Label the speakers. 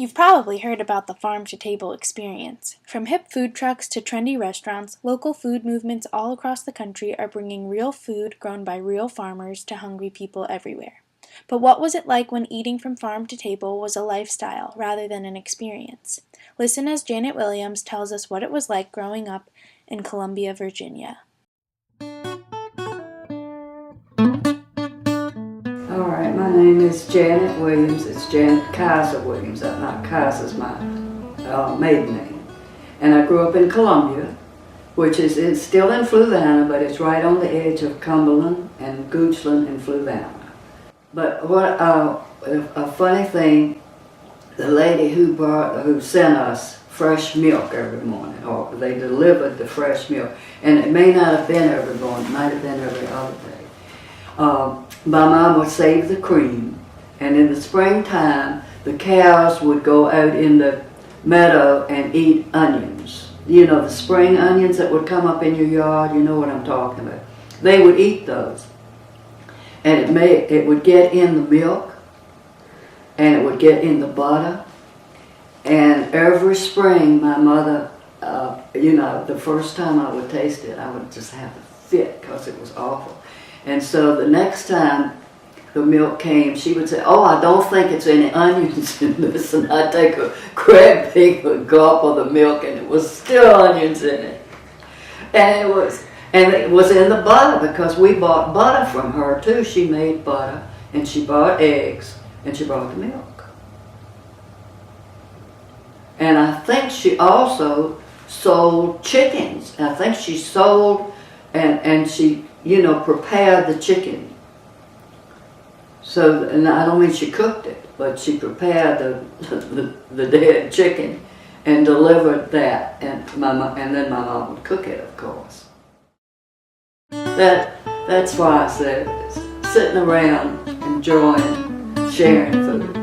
Speaker 1: You've probably heard about the farm-to-table experience. From hip food trucks to trendy restaurants, local food movements all across the country are bringing real food grown by real farmers to hungry people everywhere. But what was it like when eating from farm to table was a lifestyle rather than an experience? Listen as Janet Williams tells us what it was like growing up in Columbia, Virginia.
Speaker 2: All right, my name is Janet Williams. It's Janet Kaiser Williams. Not Kaiser's my maiden name. And I grew up in Columbia, which is still in Fluvanna, but it's right on the edge of Cumberland and Goochland and Fluvanna. But what a funny thing, the lady who sent us fresh milk every morning, or they delivered the fresh milk, and it may not have been every morning, it might have been every other day. My mom would save the cream, and in the springtime, the cows would go out in the meadow and eat onions. You know, the spring onions that would come up in your yard, you know what I'm talking about. They would eat those. And it would get in the milk, and it would get in the butter. And every spring, my mother, the first time I would taste it, I would just have a fit because it was awful. And so the next time the milk came, she would say, "Oh, I don't think it's any onions in this." And I'd take a great big gulp of the milk, and it was still onions in it. And it was in the butter, because we bought butter from her too. She made butter, and she bought eggs, and she brought the milk. And I think she also sold chickens. I think she sold and she prepared the chicken. So, and I don't mean she cooked it, but she prepared the dead chicken and delivered that, and then my mom would cook it, of course. That's why I said sitting around enjoying sharing food.